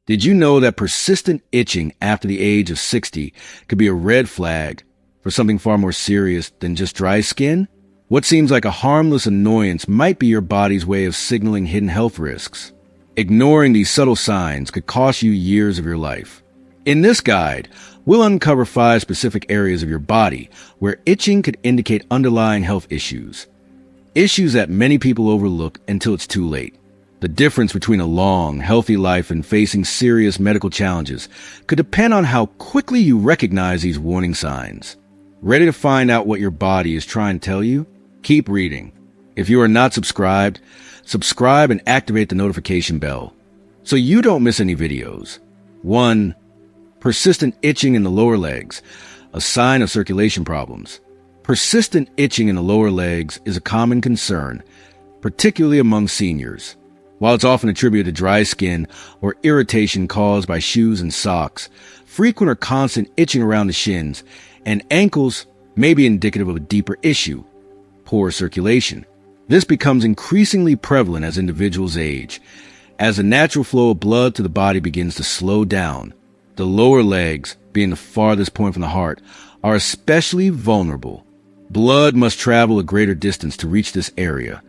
Did you know that persistent itching after the age of 60 could be a red flag for something far more serious than just dry skin? What seems like a harmless annoyance might be your body's way of signaling hidden health risks. Ignoring these subtle signs could cost you years of your life. In this guide, we'll uncover 5 specific areas of your body where itching could indicate underlying health issues. Issues that many people overlook until it's too late. The difference between a long, healthy life and facing serious medical challenges could depend on how quickly you recognize these warning signs. Ready to find out what your body is trying to tell you? Keep reading. If you are not subscribed, subscribe and activate the notification bell so you don't miss any videos. 1. Persistent itching in the lower legs, a sign of circulation problems. Persistent itching in the lower legs is a common concern, particularly among seniors. While it's often attributed to dry skin or irritation caused by shoes and socks, frequent or constant itching around the shins and ankles may be indicative of a deeper issue, poor circulation. This becomes increasingly prevalent as individuals age. As the natural flow of blood to the body begins to slow down, the lower legs, being the farthest point from the heart, are especially vulnerable. Blood must travel a greater distance to reach this area,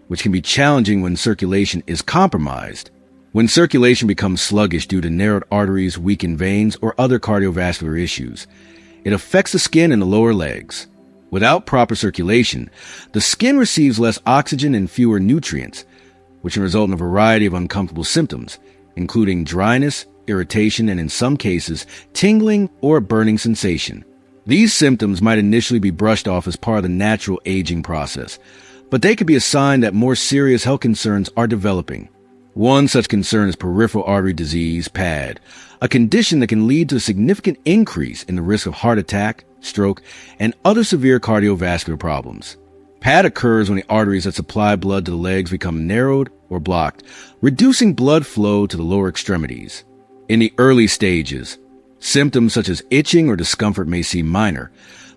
which can be challenging when circulation is compromised. When circulation becomes sluggish due to narrowed arteries, weakened veins, or other cardiovascular issues, it affects the skin and the lower legs. Without proper circulation, the skin receives less oxygen and fewer nutrients, which can result in a variety of uncomfortable symptoms, including dryness, irritation, and in some cases, tingling or a burning sensation. These symptoms might initially be brushed off as part of the natural aging process, but they could be a sign that more serious health concerns are developing. One such concern is peripheral artery disease, PAD, a condition that can lead to a significant increase in the risk of heart attack, stroke, and other severe cardiovascular problems. PAD occurs when the arteries that supply blood to the legs become narrowed or blocked, reducing blood flow to the lower extremities. In the early stages, symptoms such as itching or discomfort may seem minor,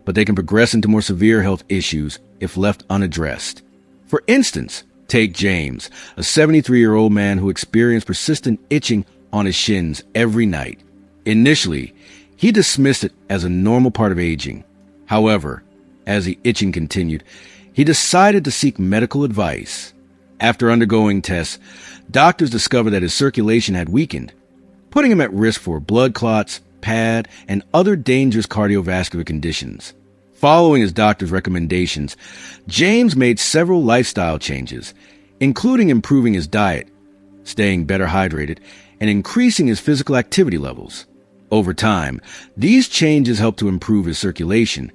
but they can progress into more severe health issues if left unaddressed. For instance, take James, a 73-year-old man who experienced persistent itching on his shins every night. Initially, he dismissed it as a normal part of aging. However, as the itching continued, he decided to seek medical advice. After undergoing tests, doctors discovered that his circulation had weakened, putting him at risk for blood clots, PAD, and other dangerous cardiovascular conditions. Following his doctor's recommendations, James made several lifestyle changes, including improving his diet, staying better hydrated, and increasing his physical activity levels. Over time, these changes helped to improve his circulation,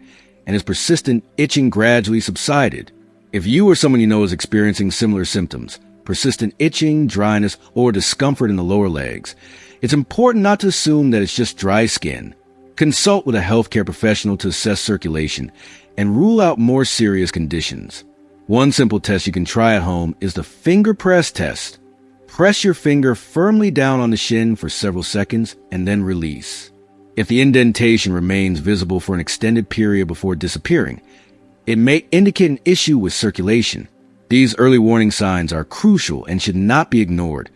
and his persistent itching gradually subsided. If you or someone you know is experiencing similar symptoms, persistent itching, dryness, or discomfort in the lower legs, it's important not to assume that it's just dry skin. Consult with a healthcare professional to assess circulation and rule out more serious conditions. One simple test you can try at home is the finger press test. Press your finger firmly down on the shin for several seconds and then release. If the indentation remains visible for an extended period before disappearing, it may indicate an issue with circulation. These early warning signs are crucial and should not be ignored,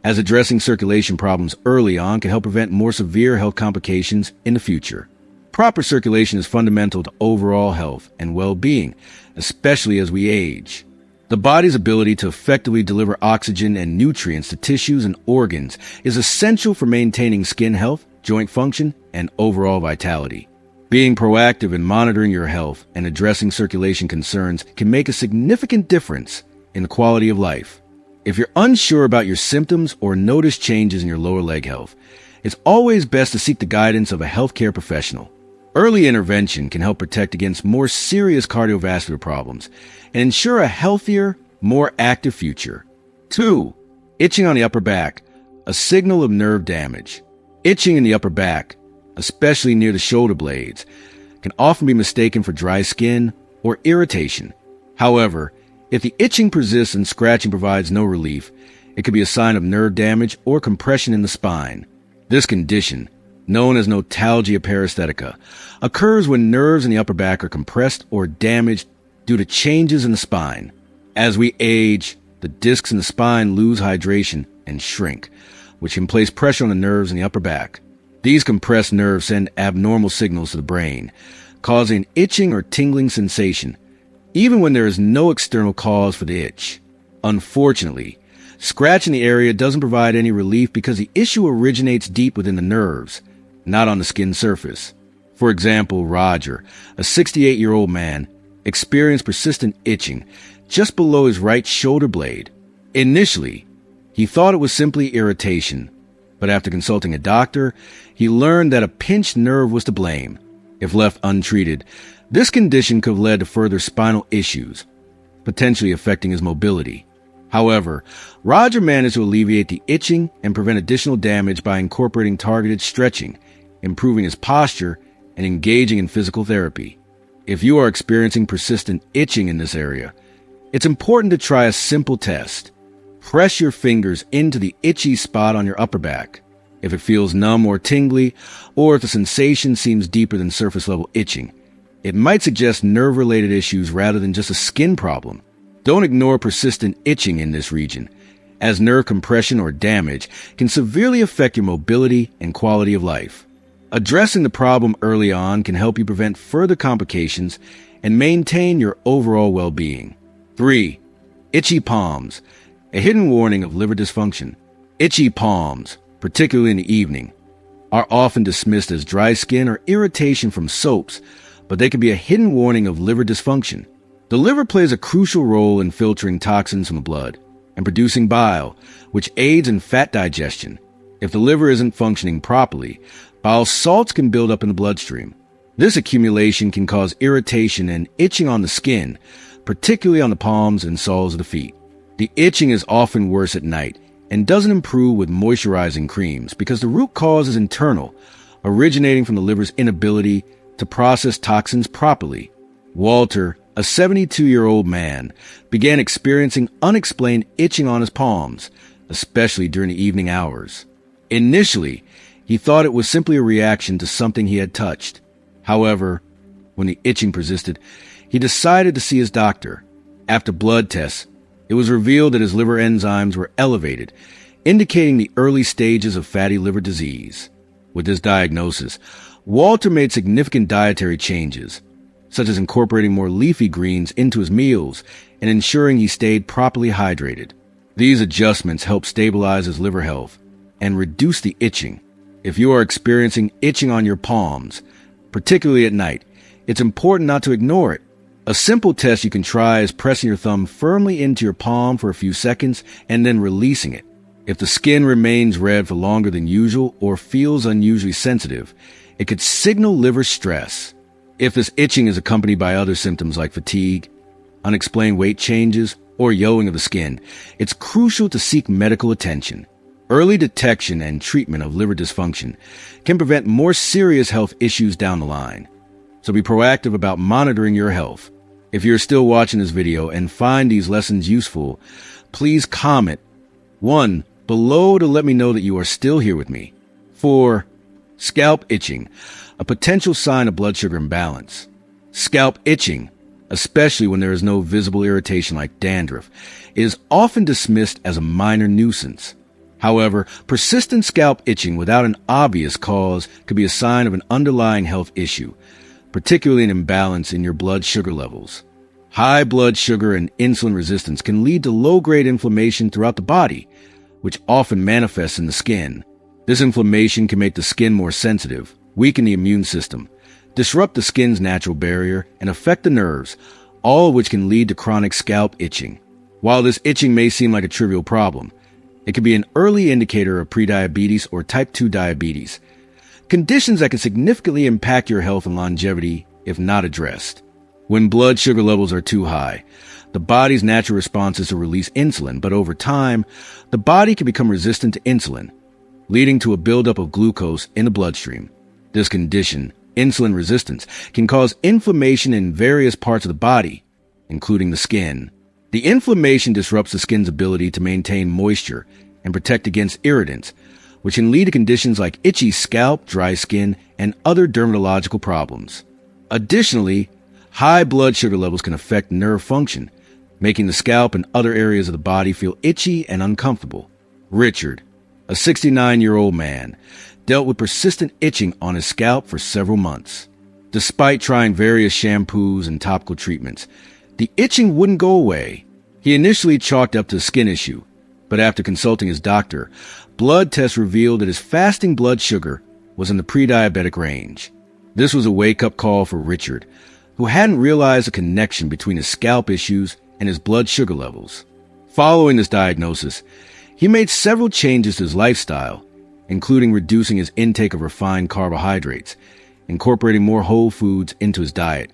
as addressing circulation problems early on can help prevent more severe health complications in the future. Proper circulation is fundamental to overall health and well-being, especially as we age. The body's ability to effectively deliver oxygen and nutrients to tissues and organs is essential for maintaining skin health, joint function, and overall vitality. Being proactive in monitoring your health and addressing circulation concerns can make a significant difference in the quality of life. If you're unsure about your symptoms or notice changes in your lower leg health, it's always best to seek the guidance of a healthcare professional. Early intervention can help protect against more serious cardiovascular problems and ensure a healthier, more active future. 2. Itching on the upper back, a signal of nerve damage. Itching in the upper back, especially near the shoulder blades, can often be mistaken for dry skin or irritation. However, if the itching persists and scratching provides no relief, it could be a sign of nerve damage or compression in the spine. This condition, known as notalgia paresthetica, occurs when nerves in the upper back are compressed or damaged due to changes in the spine. As we age, the discs in the spine lose hydration and shrink, which can place pressure on the nerves in the upper back. These compressed nerves send abnormal signals to the brain, causing itching or tingling sensation, even when there is no external cause for the itch. Unfortunately, scratching the area doesn't provide any relief because the issue originates deep within the nerves, not on the skin surface. For example, Roger, a 68-year-old man, experienced persistent itching just below his right shoulder blade. Initially, he thought it was simply irritation, but after consulting a doctor, he learned that a pinched nerve was to blame. If left untreated, this condition could have led to further spinal issues, potentially affecting his mobility. However, Roger managed to alleviate the itching and prevent additional damage by incorporating targeted stretching, improving his posture, and engaging in physical therapy. If you are experiencing persistent itching in this area, it's important to try a simple test. Press your fingers into the itchy spot on your upper back. If it feels numb or tingly, or if the sensation seems deeper than surface-level itching, it might suggest nerve-related issues rather than just a skin problem. Don't ignore persistent itching in this region, as nerve compression or damage can severely affect your mobility and quality of life. Addressing the problem early on can help you prevent further complications and maintain your overall well-being. 3. Itchy palms, a hidden warning of liver dysfunction. Itchy palms, particularly in the evening, are often dismissed as dry skin or irritation from soaps, but they can be a hidden warning of liver dysfunction. The liver plays a crucial role in filtering toxins from the blood and producing bile, which aids in fat digestion. If the liver isn't functioning properly, bile salts can build up in the bloodstream. This accumulation can cause irritation and itching on the skin, particularly on the palms and soles of the feet. The itching is often worse at night and doesn't improve with moisturizing creams because the root cause is internal, originating from the liver's inability to process toxins properly. Walter, a 72-year-old man, began experiencing unexplained itching on his palms, especially during the evening hours. Initially, he thought it was simply a reaction to something he had touched. However, when the itching persisted, he decided to see his doctor. After blood tests, it was revealed that his liver enzymes were elevated, indicating the early stages of fatty liver disease. With this diagnosis, Walter made significant dietary changes, such as incorporating more leafy greens into his meals and ensuring he stayed properly hydrated. These adjustments helped stabilize his liver health and reduce the itching. If you are experiencing itching on your palms, particularly at night, it's important not to ignore it. A simple test you can try is pressing your thumb firmly into your palm for a few seconds and then releasing it. If the skin remains red for longer than usual or feels unusually sensitive, it could signal liver stress. If this itching is accompanied by other symptoms like fatigue, unexplained weight changes, or yellowing of the skin, it's crucial to seek medical attention. Early detection and treatment of liver dysfunction can prevent more serious health issues down the line. So be proactive about monitoring your health. If you're still watching this video and find these lessons useful, please comment 1 below to let me know that you are still here with me. 4. Scalp itching, a potential sign of blood sugar imbalance. Scalp itching, especially when there is no visible irritation like dandruff, is often dismissed as a minor nuisance. However, persistent scalp itching without an obvious cause could be a sign of an underlying health issue, particularly an imbalance in your blood sugar levels. High blood sugar and insulin resistance can lead to low-grade inflammation throughout the body, which often manifests in the skin. This inflammation can make the skin more sensitive, weaken the immune system, disrupt the skin's natural barrier, and affect the nerves, all of which can lead to chronic scalp itching. While this itching may seem like a trivial problem, it can be an early indicator of prediabetes or type 2 diabetes, conditions that can significantly impact your health and longevity if not addressed. When blood sugar levels are too high, the body's natural response is to release insulin, but over time, the body can become resistant to insulin, leading to a buildup of glucose in the bloodstream. This condition, insulin resistance, can cause inflammation in various parts of the body, including the skin. The inflammation disrupts the skin's ability to maintain moisture and protect against irritants, which can lead to conditions like itchy scalp, dry skin, and other dermatological problems. Additionally, high blood sugar levels can affect nerve function, making the scalp and other areas of the body feel itchy and uncomfortable. Richard, A 69-year-old man dealt with persistent itching on his scalp for several months. Despite trying various shampoos and topical treatments, the itching wouldn't go away. He initially chalked up to a skin issue, but after consulting his doctor, blood tests revealed that his fasting blood sugar was in the pre-diabetic range. This was a wake-up call for Richard, who hadn't realized the connection between his scalp issues and his blood sugar levels. Following this diagnosis, he made several changes to his lifestyle, including reducing his intake of refined carbohydrates, incorporating more whole foods into his diet,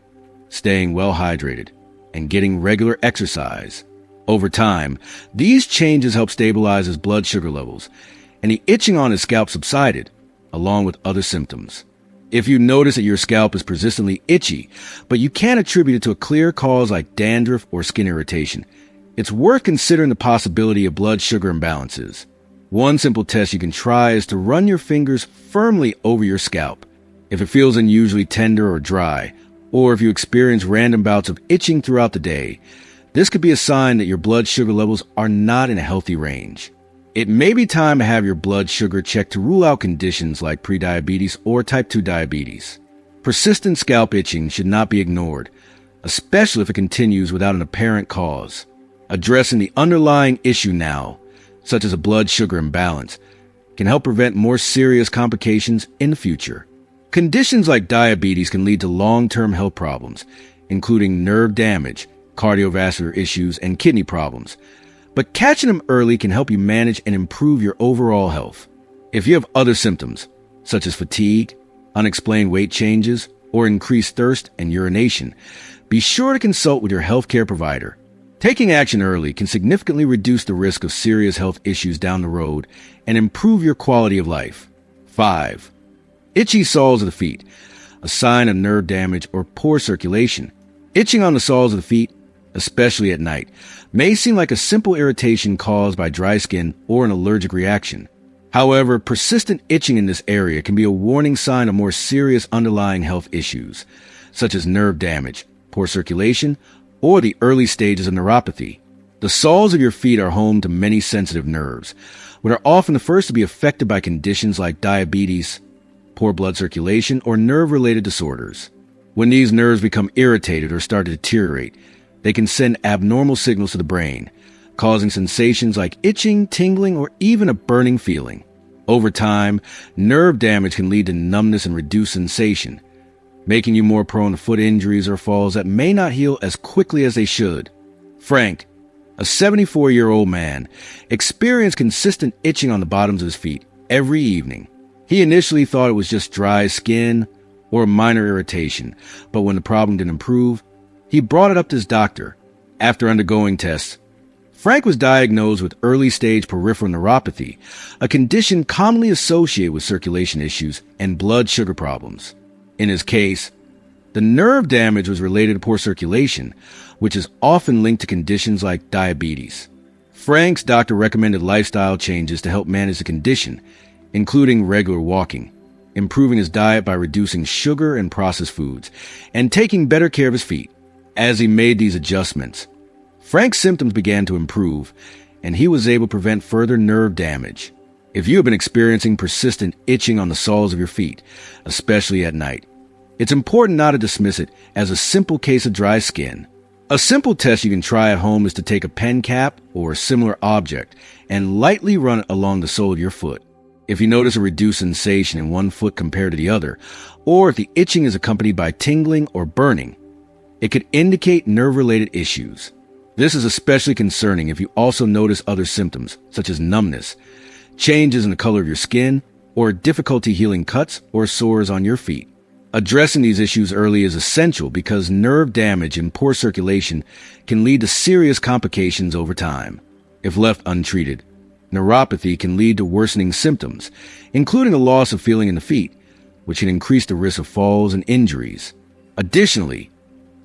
staying well hydrated, and getting regular exercise. Over time, these changes helped stabilize his blood sugar levels, and the itching on his scalp subsided, along with other symptoms. If you notice that your scalp is persistently itchy, but you can't attribute it to a clear cause like dandruff or skin irritation, it's worth considering the possibility of blood sugar imbalances. One simple test you can try is to run your fingers firmly over your scalp. If it feels unusually tender or dry, or if you experience random bouts of itching throughout the day, this could be a sign that your blood sugar levels are not in a healthy range. It may be time to have your blood sugar checked to rule out conditions like prediabetes or type 2 diabetes. Persistent scalp itching should not be ignored, especially if it continues without an apparent cause. Addressing the underlying issue now, such as a blood sugar imbalance, can help prevent more serious complications in the future. Conditions like diabetes can lead to long-term health problems, including nerve damage, cardiovascular issues, and kidney problems. But catching them early can help you manage and improve your overall health. If you have other symptoms, such as fatigue, unexplained weight changes, or increased thirst and urination, be sure to consult with your healthcare provider. Taking action early can significantly reduce the risk of serious health issues down the road and improve your quality of life. 5. Itchy soles of the feet, a sign of nerve damage or poor circulation. Itching on the soles of the feet, especially at night, may seem like a simple irritation caused by dry skin or an allergic reaction. However, persistent itching in this area can be a warning sign of more serious underlying health issues, such as nerve damage, poor circulation, or the early stages of neuropathy. The soles of your feet are home to many sensitive nerves, which are often the first to be affected by conditions like diabetes, poor blood circulation, or nerve-related disorders. When these nerves become irritated or start to deteriorate, they can send abnormal signals to the brain, causing sensations like itching, tingling, or even a burning feeling. Over time, nerve damage can lead to numbness and reduced sensation, making you more prone to foot injuries or falls that may not heal as quickly as they should. Frank, a 74-year-old man, experienced consistent itching on the bottoms of his feet every evening. He initially thought it was just dry skin or a minor irritation, but when the problem didn't improve, he brought it up to his doctor. After undergoing tests, Frank was diagnosed with early-stage peripheral neuropathy, a condition commonly associated with circulation issues and blood sugar problems. In his case, the nerve damage was related to poor circulation, which is often linked to conditions like diabetes. Frank's doctor recommended lifestyle changes to help manage the condition, including regular walking, improving his diet by reducing sugar and processed foods, and taking better care of his feet. As he made these adjustments, Frank's symptoms began to improve, and he was able to prevent further nerve damage. If you have been experiencing persistent itching on the soles of your feet, especially at night, it's important not to dismiss it as a simple case of dry skin. A simple test you can try at home is to take a pen cap or a similar object and lightly run it along the sole of your foot. If you notice a reduced sensation in one foot compared to the other, or if the itching is accompanied by tingling or burning, it could indicate nerve-related issues. This is especially concerning if you also notice other symptoms, such as numbness, changes in the color of your skin, or difficulty healing cuts or sores on your feet. Addressing these issues early is essential because nerve damage and poor circulation can lead to serious complications over time. If left untreated, neuropathy can lead to worsening symptoms, including a loss of feeling in the feet, which can increase the risk of falls and injuries. Additionally,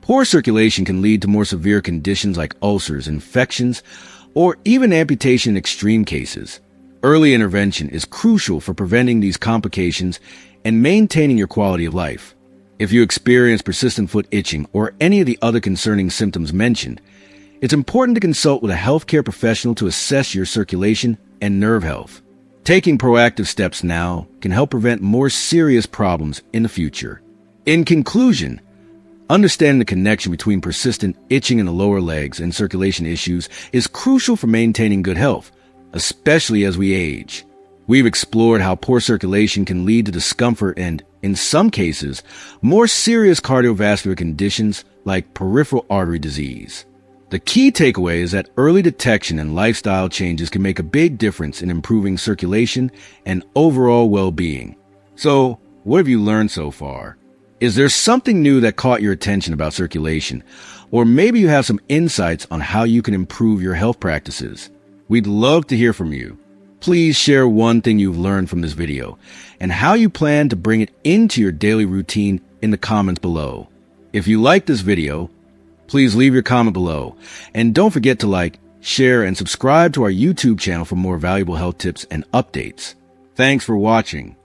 poor circulation can lead to more severe conditions like ulcers, infections, or even amputation in extreme cases. Early intervention is crucial for preventing these complications and maintaining your quality of life. If you experience persistent foot itching or any of the other concerning symptoms mentioned, it's important to consult with a healthcare professional to assess your circulation and nerve health. Taking proactive steps now can help prevent more serious problems in the future. In conclusion, understanding the connection between persistent itching in the lower legs and circulation issues is crucial for maintaining good health, especially as we age. We've explored how poor circulation can lead to discomfort and, in some cases, more serious cardiovascular conditions like peripheral artery disease. The key takeaway is that early detection and lifestyle changes can make a big difference in improving circulation and overall well-being. So, what have you learned so far? Is there something new that caught your attention about circulation? Or maybe you have some insights on how you can improve your health practices? We'd love to hear from you. Please share one thing you've learned from this video and how you plan to bring it into your daily routine in the comments below. If you like this video, please leave your comment below. And don't forget to like, share, and subscribe to our YouTube channel for more valuable health tips and updates. Thanks for watching.